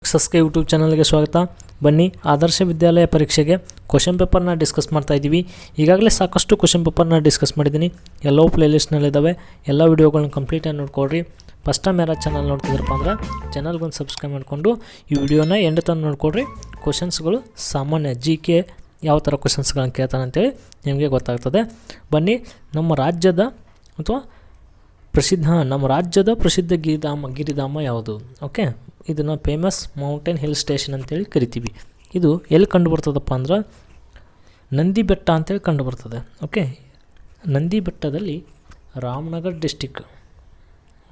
ಸಸ್ಕೆ YouTube ಚಾನಲ್ಗೆ ಸ್ವಾಗತ. ಬನ್ನಿ ಆದರ್ಶ ವಿದ್ಯಾಲಯ ಪರೀಕ್ಷೆಗೆ ಕ್ವಶನ್ ಪೇಪರ್ನ ಡಿಸ್ಕಸ್ ಮಾಡ್ತಾ ಇದ್ದೀವಿ. ಈಗಾಗಲೇ ಸಾಕಷ್ಟು ಕ್ವಶನ್ ಪೇಪರ್ನ ಡಿಸ್ಕಸ್ ಮಾಡಿದ್ದೀನಿ. ಎಲ್ಲವೂ ಪ್ಲೇಲಿಸ್ಟ್ನಲ್ಲಿದ್ದಾವೆ. ಎಲ್ಲ ವೀಡಿಯೋಗಳನ್ನ ಕಂಪ್ಲೀಟಾಗಿ ನೋಡ್ಕೊಳ್ರಿ. ಫಸ್ಟ್ ಟೈಮ್ ಯಾರು ಚಾನಲ್ ನೋಡ್ತಿದ್ರಪ್ಪ ಅಂದ್ರೆ ಚಾನಲ್ಗೊಂದು ಸಬ್ಸ್ಕ್ರೈಬ್ ಮಾಡಿಕೊಂಡು ಈ ವಿಡಿಯೋನ ಎಂಡ್ ತನಕ ನೋಡ್ಕೊಳ್ರಿ. ಕ್ವಶನ್ಸ್ಗಳು ಸಾಮಾನ್ಯ GK ಯಾವ ಥರ ಕ್ವಶನ್ಸ್ಗಳನ್ನ ಕೇಳ್ತಾನೆ ಅಂತೇಳಿ ನಿಮಗೆ ಗೊತ್ತಾಗ್ತದೆ. ಬನ್ನಿ, ನಮ್ಮ ರಾಜ್ಯದ ಪ್ರಸಿದ್ಧ ಗಿರಿಧಾಮ ಯಾವುದು? ಓಕೆ, ಇದನ್ನು ಫೇಮಸ್ ಮೌಂಟೇನ್ ಹಿಲ್ ಸ್ಟೇಷನ್ ಅಂತೇಳಿ ಕರಿತೀವಿ. ಇದು ಎಲ್ಲಿ ಕಂಡು ಬರ್ತದಪ್ಪ ಅಂದ್ರೆ ನಂದಿ ಬೆಟ್ಟ ಅಂತೇಳಿ ಕಂಡು ಬರ್ತದೆ. ಓಕೆ, ನಂದಿ ಬೆಟ್ಟದಲ್ಲಿ ರಾಮನಗರ ಡಿಸ್ಟಿಕ್.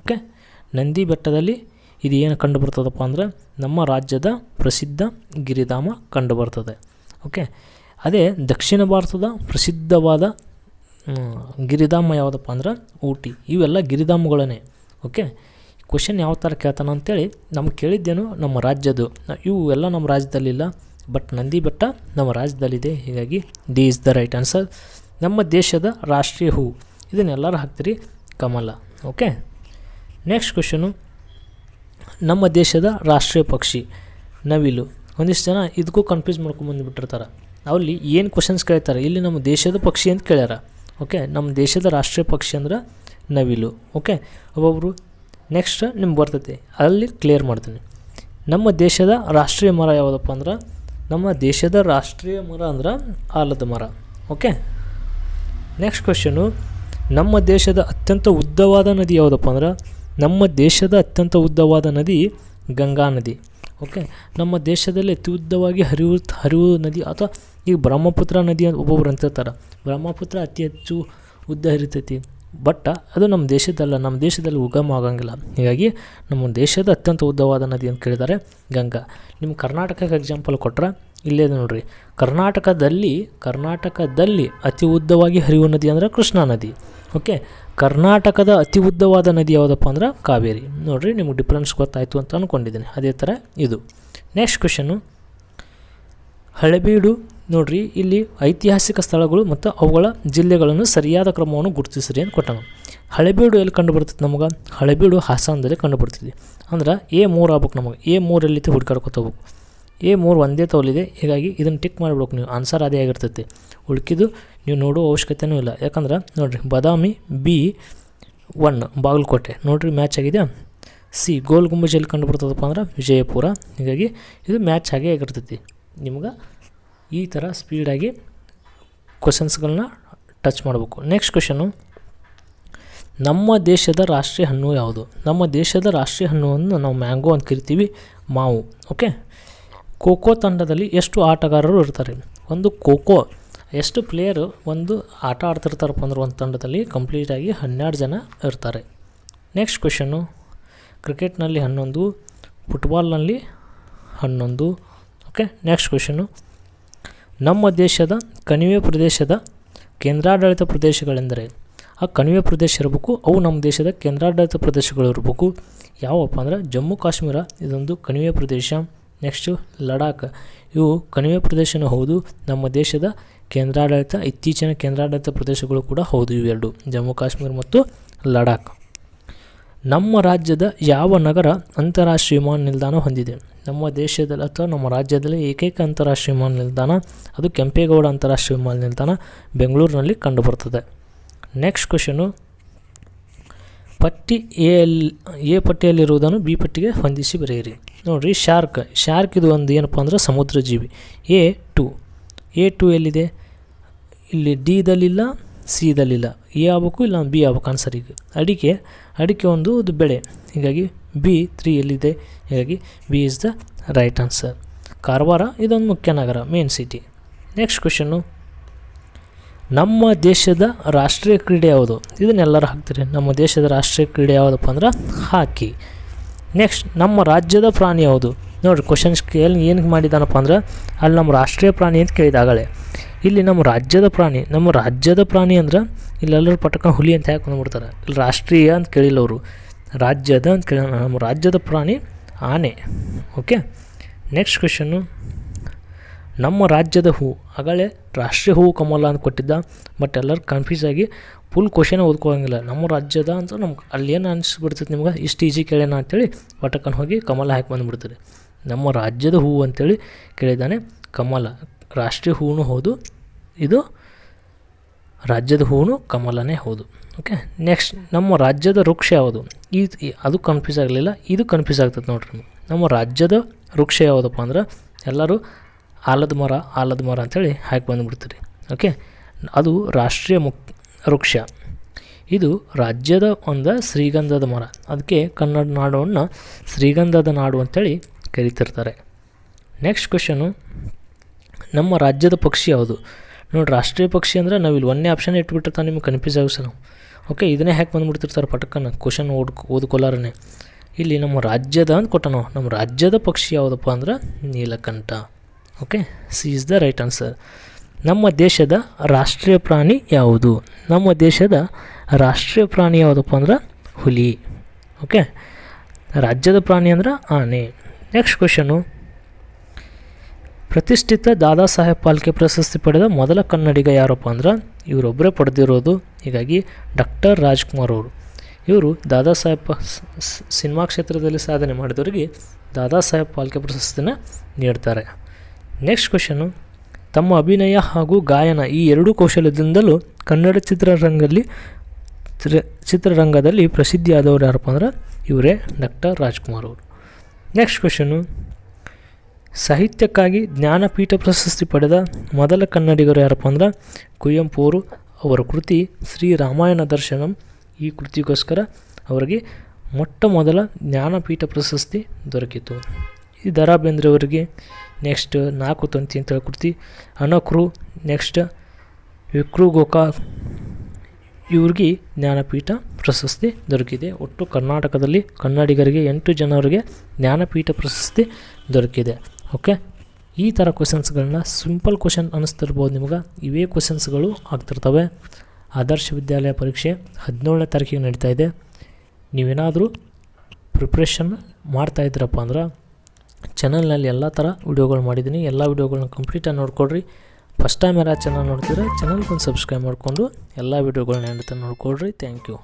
ಓಕೆ, ನಂದಿ ಬೆಟ್ಟದಲ್ಲಿ ಇದು ಏನು ಕಂಡು ಬರ್ತದಪ್ಪ ಅಂದ್ರೆ ನಮ್ಮ ರಾಜ್ಯದ ಪ್ರಸಿದ್ಧ ಗಿರಿಧಾಮ ಕಂಡು ಬರ್ತದೆ. ಓಕೆ, ಅದೇ ದಕ್ಷಿಣ ಭಾರತದ ಪ್ರಸಿದ್ಧವಾದ ಗಿರಿಧಾಮ ಯಾವುದಪ್ಪ ಅಂದ್ರೆ ಊಟಿ. ಇವೆಲ್ಲ ಗಿರಿಧಾಮಗಳೇ. ಓಕೆ, ಕ್ವಶನ್ ಯಾವ ಥರ ಕೇಳ್ತಾನೆ ಅಂತೇಳಿ ನಮ್ಗೆ ಕೇಳಿದ್ದೇನು ನಮ್ಮ ರಾಜ್ಯದ್ದು. ಇವು ಎಲ್ಲ ನಮ್ಮ ರಾಜ್ಯದಲ್ಲಿಲ್ಲ, ಬಟ್ ನಂದಿ ಬೆಟ್ಟ ನಮ್ಮ ರಾಜ್ಯದಲ್ಲಿದೆ. ಹೀಗಾಗಿ D is the right answer. ನಮ್ಮ ದೇಶದ ರಾಷ್ಟ್ರೀಯ ಹೂ, ಇದನ್ನೆಲ್ಲರೂ ಹಾಕ್ತೀರಿ, ಕಮಲ. ಓಕೆ, ನೆಕ್ಸ್ಟ್ ಕ್ವಶನು, ನಮ್ಮ ದೇಶದ ರಾಷ್ಟ್ರೀಯ ಪಕ್ಷಿ ನವಿಲು. ಒಂದಿಷ್ಟು ಜನ ಇದಕ್ಕೂ ಕನ್ಫ್ಯೂಸ್ ಮಾಡ್ಕೊಂಬಂದುಬಿಟ್ಟಿರ್ತಾರೆ. ಅಲ್ಲಿ ಏನು ಕ್ವಶನ್ಸ್ ಕೇಳ್ತಾರೆ, ಇಲ್ಲಿ ನಮ್ಮ ದೇಶದ ಪಕ್ಷಿ ಅಂತ ಕೇಳ್ಯಾರ. ಓಕೆ, ನಮ್ಮ ದೇಶದ ರಾಷ್ಟ್ರೀಯ ಪಕ್ಷಿ ಅಂದ್ರೆ ನವಿಲು. ಓಕೆ, ಒಬ್ಬೊಬ್ಬರು ನೆಕ್ಸ್ಟ್ ನಿಮ್ಗೆ ಬರ್ತೈತಿ, ಅಲ್ಲಿ ಕ್ಲಿಯರ್ ಮಾಡ್ತೀನಿ. ನಮ್ಮ ದೇಶದ ರಾಷ್ಟ್ರೀಯ ಮರ ಯಾವುದಪ್ಪ ಅಂದ್ರೆ ನಮ್ಮ ದೇಶದ ರಾಷ್ಟ್ರೀಯ ಮರ ಅಂದ್ರೆ ಆಲದ ಮರ. ಓಕೆ, ನೆಕ್ಸ್ಟ್ ಕ್ವಶನು, ನಮ್ಮ ದೇಶದ ಅತ್ಯಂತ ಉದ್ದವಾದ ನದಿ ಯಾವುದಪ್ಪ ಅಂದ್ರೆ ನಮ್ಮ ದೇಶದ ಅತ್ಯಂತ ಉದ್ದವಾದ ನದಿ ಗಂಗಾ ನದಿ. ಓಕೆ, ನಮ್ಮ ದೇಶದಲ್ಲಿ ಅತಿ ಉದ್ದವಾಗಿ ಹರಿವು ನದಿ ಅಥವಾ ಈಗ ಬ್ರಹ್ಮಪುತ್ರ ನದಿ ಅಂತ ಒಬ್ಬೊಬ್ರು ಅಂತಿರ್ತಾರೆ. ಬ್ರಹ್ಮಪುತ್ರ ಅತಿ ಹೆಚ್ಚು ಉದ್ದ ಹರಿತೈತಿ, ಬಟ್ ಅದು ನಮ್ಮ ದೇಶದಲ್ಲ, ನಮ್ಮ ದೇಶದಲ್ಲಿ ಉಗಮ ಆಗಂಗಿಲ್ಲ. ಹೀಗಾಗಿ ನಮ್ಮ ದೇಶದ ಅತ್ಯಂತ ಉದ್ದವಾದ ನದಿ ಅಂತ ಕೇಳಿದ್ದಾರೆ ಗಂಗಾ. ನಿಮ್ಮ ಕರ್ನಾಟಕಕ್ಕೆ ಎಕ್ಸಾಂಪಲ್ ಕೊಟ್ರೆ ಇಲ್ಲೇ ನೋಡ್ರಿ, ಕರ್ನಾಟಕದಲ್ಲಿ ಅತಿ ಉದ್ದವಾಗಿ ಹರಿಯುವ ನದಿ ಅಂದರೆ ಕೃಷ್ಣಾ ನದಿ. ಓಕೆ, ಕರ್ನಾಟಕದ ಅತಿ ಉದ್ದವಾದ ನದಿ ಯಾವುದಪ್ಪ ಅಂದ್ರೆ ಕಾವೇರಿ. ನೋಡಿರಿ, ನಿಮಗೆ ಡಿಫ್ರೆನ್ಸ್ ಗೊತ್ತಾಯಿತು ಅಂತ ಅಂದ್ಕೊಂಡಿದ್ದೀನಿ. ಅದೇ ಥರ ಇದು. Next question, Halebidu. ನೋಡಿರಿ, ಇಲ್ಲಿ ಐತಿಹಾಸಿಕ ಸ್ಥಳಗಳು ಮತ್ತು ಅವುಗಳ ಜಿಲ್ಲೆಗಳನ್ನು ಸರಿಯಾದ ಕ್ರಮವನ್ನು ಗುರುತಿಸ್ರಿ ಅಂತ ಕೊಟ್ಟಾನ. ಹಳೆಬೀಡು ಎಲ್ಲಿ ಕಂಡು ಬರ್ತೈತೆ ನಮಗೆ? ಹಳೆಬೀಡು ಹಾಸನದಲ್ಲಿ ಕಂಡು ಬರ್ತೈತಿ. ಅಂದ್ರೆ A3 ಆಗ್ಬೇಕು ನಮಗೆ. A3 ಎಲ್ಲಿತ್ತು ಹುಡ್ಕಾಡ್ಕೊತ ಹೋಗ್ಬೇಕು. A3 ಒಂದೇ ತೋಲಿದೆ, ಹೀಗಾಗಿ ಇದನ್ನು ಟಿಕ್ ಮಾಡಿಬಿಡ್ಬೇಕು ನೀವು. ಆನ್ಸರ್ ಅದೇ ಆಗಿರ್ತೈತಿ. ಉಳ್ಕಿದ್ದು ನೀವು ನೋಡೋ ಅವಶ್ಯಕತೆಯೂ ಇಲ್ಲ. ಯಾಕಂದ್ರೆ ನೋಡಿರಿ, ಬಾದಾಮಿ B1 ಬಾಗಲಕೋಟೆ. ನೋಡಿರಿ, ಮ್ಯಾಚ್ ಆಗಿದೆ. C ಗೋಲ್ ಗುಂಬಜ್ ಎಲ್ಲಿ ಕಂಡು ಬರ್ತದಪ್ಪ ಅಂದ್ರೆ ವಿಜಯಪುರ. ಹೀಗಾಗಿ ಇದು ಮ್ಯಾಚ್ ಆಗೇ ಆಗಿರ್ತೈತಿ. ನಿಮ್ಗೆ ಈ ಥರ ಸ್ಪೀಡಾಗಿ ಕ್ವಶನ್ಸ್ಗಳನ್ನ ಟಚ್ ಮಾಡಬೇಕು. ನೆಕ್ಸ್ಟ್ ಕ್ವಶನು, ನಮ್ಮ ದೇಶದ ರಾಷ್ಟ್ರೀಯ ಹಣ್ಣು ಯಾವುದು? ನಮ್ಮ ದೇಶದ ರಾಷ್ಟ್ರೀಯ ಹಣ್ಣುವನ್ನು ನಾವು ಮ್ಯಾಂಗೋ ಅಂತ ಕರಿತೀವಿ, ಮಾವು. ಓಕೆ, ಖೋಖೋ ತಂಡದಲ್ಲಿ ಎಷ್ಟು ಆಟಗಾರರು ಇರ್ತಾರೆ? ಒಂದು ಖೋಖೋ ಎಷ್ಟು ಪ್ಲೇಯರು ಒಂದು ಆಟ ಆಡ್ತಿರ್ತಾರಪ್ಪ ಅಂದ್ರೆ ಒಂದು ತಂಡದಲ್ಲಿ ಕಂಪ್ಲೀಟಾಗಿ 12 ಜನ ಇರ್ತಾರೆ. ನೆಕ್ಸ್ಟ್ ಕ್ವಶನು, ಕ್ರಿಕೆಟ್ನಲ್ಲಿ 11, ಫುಟ್ಬಾಲ್ನಲ್ಲಿ 11. ಓಕೆ, ನೆಕ್ಸ್ಟ್ ಕ್ವಶನು, ನಮ್ಮ ದೇಶದ ಕಣಿವೆ ಪ್ರದೇಶದ ಕೇಂದ್ರಾಡಳಿತ ಪ್ರದೇಶಗಳೆಂದರೆ? ಆ ಕಣಿವೆ ಪ್ರದೇಶ ಇರಬೇಕು, ಅವು ನಮ್ಮ ದೇಶದ ಕೇಂದ್ರಾಡಳಿತ ಪ್ರದೇಶಗಳು ಇರಬೇಕು. ಯಾವಪ್ಪ ಅಂದ್ರೆ ಜಮ್ಮು ಕಾಶ್ಮೀರ ಇದೊಂದು ಕಣಿವೆ ಪ್ರದೇಶ. ನೆಕ್ಸ್ಟು ಲಡಾಖ್, ಇವು ಕಣಿವೆ ಪ್ರದೇಶನೂ ಹೌದು, ನಮ್ಮ ದೇಶದ ಇತ್ತೀಚಿನ ಕೇಂದ್ರಾಡಳಿತ ಪ್ರದೇಶಗಳು ಕೂಡ ಹೌದು. ಇವೆರಡು ಜಮ್ಮು ಕಾಶ್ಮೀರ ಮತ್ತು ಲಡಾಖ್. ನಮ್ಮ ರಾಜ್ಯದ ಯಾವ ನಗರ ಅಂತಾರಾಷ್ಟ್ರೀಯ ವಿಮಾನ ನಿಲ್ದಾಣ ಹೊಂದಿದೆ? ನಮ್ಮ ದೇಶದಲ್ಲಿ ಅಥವಾ ನಮ್ಮ ರಾಜ್ಯದಲ್ಲಿ ಏಕೈಕ ಅಂತಾರಾಷ್ಟ್ರೀಯ ವಿಮಾನ ನಿಲ್ದಾಣ ಅದು ಕೆಂಪೇಗೌಡ ಅಂತಾರಾಷ್ಟ್ರೀಯ ವಿಮಾನ ನಿಲ್ದಾಣ ಬೆಂಗಳೂರಿನಲ್ಲಿ ಕಂಡುಬರ್ತದೆ. ನೆಕ್ಸ್ಟ್ ಕ್ವಶನು, ಪಟ್ಟಿ ಎ ಪಟ್ಟಿಯಲ್ಲಿರುವುದನ್ನು B ಪಟ್ಟಿಗೆ ಹೊಂದಿಸಿ ಬರೆಯಿರಿ. ನೋಡಿರಿ, ಶಾರ್ಕ್ ಇದು ಒಂದು ಏನಪ್ಪ ಅಂದ್ರೆ ಸಮುದ್ರ ಜೀವಿ. A2 ಎಲ್ಲಿದೆ? ಇಲ್ಲಿ D-ದಲ್ಲಿಲ್ಲ, C-ದಲ್ಲಿಲ್ಲ. A ಆಗಬೇಕು, ಇಲ್ಲ B ಆಗ್ಬೇಕು ಆನ್ಸರ್. ಈಗ ಅಡಿಕೆ ಒಂದು ಇದು ಬೆಳೆ, ಹೀಗಾಗಿ B3 ಎಲ್ಲಿದೆ? ಹೀಗಾಗಿ B is the right answer. Karwar ಇದೊಂದು ಮುಖ್ಯ ನಗರ, ಮೇನ್ ಸಿಟಿ. ನೆಕ್ಸ್ಟ್ ಕ್ವಶನ್ನು, ನಮ್ಮ ದೇಶದ ರಾಷ್ಟ್ರೀಯ ಕ್ರೀಡೆ ಯಾವುದು? ಇದನ್ನೆಲ್ಲರೂ ಹಾಕ್ತೀರಿ. ನಮ್ಮ ದೇಶದ ರಾಷ್ಟ್ರೀಯ ಕ್ರೀಡೆ ಯಾವುದಪ್ಪ ಅಂದ್ರೆ ಹಾಕಿ. ನೆಕ್ಸ್ಟ್, ನಮ್ಮ ರಾಜ್ಯದ ಪ್ರಾಣಿ ಯಾವುದು? ನೋಡಿರಿ, ಕ್ವಶನ್ಸ್ ಏನಕ್ಕೆ ಮಾಡಿದ್ದಾನಪ್ಪ ಅಂದ್ರೆ ಅಲ್ಲಿ ನಮ್ಮ ರಾಷ್ಟ್ರೀಯ ಪ್ರಾಣಿ ಅಂತ ಕೇಳಿದಾಗಲೇ ಇಲ್ಲಿ ನಮ್ಮ ರಾಜ್ಯದ ಪ್ರಾಣಿ ಅಂದ್ರೆ ಇಲ್ಲೆಲ್ಲರೂ ಪಟಕ ಹುಲಿ ಅಂತ ಹಾಕೊಂಡ್ಬಿಡ್ತಾರೆ. ಇಲ್ಲಿ ರಾಷ್ಟ್ರೀಯ ಅಂತ ಕೇಳಿಲ್ಲ ಅವರು, ರಾಜ್ಯದ ಅಂತ ಕೇಳ. ನಮ್ಮ ರಾಜ್ಯದ ಪ್ರಾಣಿ ಆನೆ. ಓಕೆ, ನೆಕ್ಸ್ಟ್ ಕ್ವಶನ್ನು, ನಮ್ಮ ರಾಜ್ಯದ ಹೂ. ಆಗಲೇ ರಾಷ್ಟ್ರೀಯ ಹೂವು ಕಮಲ ಅಂತ ಕೊಟ್ಟಿದ್ದ, ಬಟ್ ಎಲ್ಲರೂ ಕನ್ಫ್ಯೂಸ್ ಆಗಿ ಫುಲ್ ಕ್ವಶನ್ ಓದ್ಕೋಂಗಿಲ್ಲ. ನಮ್ಮ ರಾಜ್ಯದ ಅಂತ ನಮ್ಗೆ ಅಲ್ಲಿ ಏನು ಅನಿಸ್ಬಿಡ್ತೈತೆ ನಿಮ್ಗೆ, ಇಷ್ಟು ಈಜಿ ಕೇಳೋಣ ಅಂತೇಳಿ ಪಟಕನ್ ಹೋಗಿ ಕಮಲ ಹಾಕಿ ಬಂದುಬಿಡ್ತೀರಿ. ನಮ್ಮ ರಾಜ್ಯದ ಹೂವು ಅಂತೇಳಿ ಕೇಳಿದ್ದಾನೆ. ಕಮಲ ರಾಷ್ಟ್ರೀಯ ಹೂವು ಹೌದು, ಇದು ರಾಜ್ಯದ ಹೂವು ಕಮಲನೇ ಹೌದು. ಓಕೆ, ನೆಕ್ಸ್ಟ್ ನಮ್ಮ ರಾಜ್ಯದ ವೃಕ್ಷ ಯಾವುದು? ಅದು ಕನ್ಫ್ಯೂಸ್ ಆಗಲಿಲ್ಲ, ಇದು ಕನ್ಫ್ಯೂಸ್ ಆಗ್ತದೆ ನೋಡ್ರಿ. ನಮ್ಮ ರಾಜ್ಯದ ವೃಕ್ಷ ಯಾವುದಪ್ಪ ಅಂದ್ರೆ ಎಲ್ಲರೂ ಆಲದ ಮರ ಅಂಥೇಳಿ ಹಾಕಿ ಬಂದುಬಿಡ್ತೀರಿ. ಓಕೆ, ಅದು ರಾಷ್ಟ್ರೀಯ ವೃಕ್ಷ. ಇದು ರಾಜ್ಯದ ಒಂದು ಶ್ರೀಗಂಧದ ಮರ, ಅದಕ್ಕೆ ಕನ್ನಡ ನಾಡನ್ನು ಶ್ರೀಗಂಧದ ನಾಡು ಅಂಥೇಳಿ ಕರೀತಿರ್ತಾರೆ. ನೆಕ್ಸ್ಟ್ ಕ್ವೆಶನು, ನಮ್ಮ ರಾಜ್ಯದ ಪಕ್ಷಿ ಯಾವುದು? ನೋಡಿ, ರಾಷ್ಟ್ರೀಯ ಪಕ್ಷಿ ಅಂದರೆ ನಾವು ಇಲ್ಲಿ ಒಂದೇ ಆಪ್ಷನ್ ಇಟ್ಬಿಟ್ಟಿರ್ತಾನೆ, ನಿಮ್ಗೆ ಕನ್ಫ್ಯೂಸ್ ಆಗೋ ಸಲ. ಓಕೆ, ಇದನ್ನೇ ಹಾಕಿ ಬಂದುಬಿಡ್ತಿರ್ತಾರೆ ಪಟಕ್ಕನ್ನು ಕ್ವಶನ್ ಓದ್ಕೊಲಾರನೆ. ಇಲ್ಲಿ ನಮ್ಮ ರಾಜ್ಯದ ಅಂತ ಕೊಟ್ಟನು. ನಮ್ಮ ರಾಜ್ಯದ ಪಕ್ಷಿ ಯಾವುದಪ್ಪ ಅಂದ್ರೆ Neelakantha. Okay, C is the right answer. ನಮ್ಮ ದೇಶದ ರಾಷ್ಟ್ರೀಯ ಪ್ರಾಣಿ ಯಾವುದು? ನಮ್ಮ ದೇಶದ ರಾಷ್ಟ್ರೀಯ ಪ್ರಾಣಿ ಯಾವುದಪ್ಪ ಅಂದ್ರೆ ಹುಲಿ. ಓಕೆ, ರಾಜ್ಯದ ಪ್ರಾಣಿ ಅಂದ್ರೆ ಆನೆ. ನೆಕ್ಸ್ಟ್ ಕ್ವೆಶನು, ಪ್ರತಿಷ್ಠಿತ ದಾದಾ ಸಾಹೇಬ್ ಫಾಲ್ಕೆ ಪ್ರಶಸ್ತಿ ಪಡೆದ ಮೊದಲ ಕನ್ನಡಿಗ ಯಾರಪ್ಪ ಅಂದ್ರೆ ಇವರೊಬ್ಬರೇ ಪಡೆದಿರೋದು. ಹೀಗಾಗಿ ಡಾಕ್ಟರ್ ರಾಜ್ಕುಮಾರ್ ಅವರು. ಇವರು ದಾದಾ ಸಾಹೇಬ್ ಸಿನಿಮಾ ಕ್ಷೇತ್ರದಲ್ಲಿ ಸಾಧನೆ ಮಾಡಿದವರಿಗೆ ದಾದಾ ಸಾಹೇಬ್ ಫಾಲ್ಕೆ ಪ್ರಶಸ್ತಿನ ನೀಡ್ತಾರೆ. ನೆಕ್ಸ್ಟ್ ಕ್ವೆಶನು, ತಮ್ಮ ಅಭಿನಯ ಹಾಗೂ ಗಾಯನ ಈ ಎರಡೂ ಕೌಶಲ್ಯದಿಂದಲೂ ಕನ್ನಡ ಚಿತ್ರರಂಗದಲ್ಲಿ ಪ್ರಸಿದ್ಧಿಯಾದವರು ಯಾರಪ್ಪ ಅಂದ್ರೆ ಇವರೇ ಡಾಕ್ಟರ್ ರಾಜ್ಕುಮಾರ್ ಅವರು. ನೆಕ್ಸ್ಟ್ ಕ್ವೆಶನು, ಸಾಹಿತ್ಯಕ್ಕಾಗಿ ಜ್ಞಾನಪೀಠ ಪ್ರಶಸ್ತಿ ಪಡೆದ ಮೊದಲ ಕನ್ನಡಿಗರು ಯಾರಪ್ಪ ಅಂದ್ರೆ ಕುವೆಂಪು ಅವರು. ಅವರ ಕೃತಿ ಶ್ರೀ ರಾಮಾಯಣ ದರ್ಶನಂ. ಈ ಕೃತಿಗೋಸ್ಕರ ಅವರಿಗೆ ಮೊಟ್ಟ ಮೊದಲ ಜ್ಞಾನಪೀಠ ಪ್ರಶಸ್ತಿ ದೊರಕಿತು. ಈ ದ ರಾ ಬೇಂದ್ರೆ ಅವರಿಗೆ ನೆಕ್ಸ್ಟ್ 4 ತಂತಿ ಅಂತೇಳಿ ಕೃತಿ, ಅನಕೃ, ನೆಕ್ಸ್ಟ್ ವಿಕ್ರು ಗೋಕಾಕ್ ಇವ್ರಿಗೆ ಜ್ಞಾನಪೀಠ ಪ್ರಶಸ್ತಿ ದೊರಕಿದೆ. ಒಟ್ಟು ಕರ್ನಾಟಕದಲ್ಲಿ ಕನ್ನಡಿಗರಿಗೆ 8 ಜನರಿಗೆ ಜ್ಞಾನಪೀಠ ಪ್ರಶಸ್ತಿ ದೊರಕಿದೆ. ಓಕೆ, ಈ ಥರ ಕ್ವೆಶನ್ಸ್ಗಳನ್ನ ಸಿಂಪಲ್ ಕ್ವೆಶನ್ ಅನ್ನಿಸ್ತಿರ್ಬೋದು ನಿಮ್ಗೆ. ಇವೇ ಕ್ವೆಶನ್ಸ್ಗಳು ಆಗ್ತಿರ್ತವೆ. ಆದರ್ಶ ವಿದ್ಯಾಲಯ ಪರೀಕ್ಷೆ 17ನೇ ತಾರೀಕಿಗೆ ನಡೀತಾ ಇದೆ. ನೀವೇನಾದರೂ ಪ್ರಿಪ್ರೇಷನ್ ಮಾಡ್ತಾಯಿದ್ದೀರಪ್ಪ ಅಂದ್ರೆ ಚಾನಲ್ನಲ್ಲಿ ಎಲ್ಲ ಥರ ವಿಡಿಯೋಗಳು ಮಾಡಿದ್ದೀನಿ. ಎಲ್ಲ ವಿಡಿಯೋಗಳನ್ನ ಕಂಪ್ಲೀಟಾಗಿ ನೋಡ್ಕೊಳ್ರಿ. ಫಸ್ಟ್ ಟೈಮ್ ಯಾರು ಚಾನಲ್ ನೋಡ್ತಿದ್ರೆ ಚಾನಲ್ಗೊಂದು ಸಬ್ಸ್ಕ್ರೈಬ್ ಮಾಡಿಕೊಂಡು ಎಲ್ಲ ವಿಡಿಯೋಗಳನ್ನ ನೋಡ್ಕೊಳ್ರಿ. Thank you.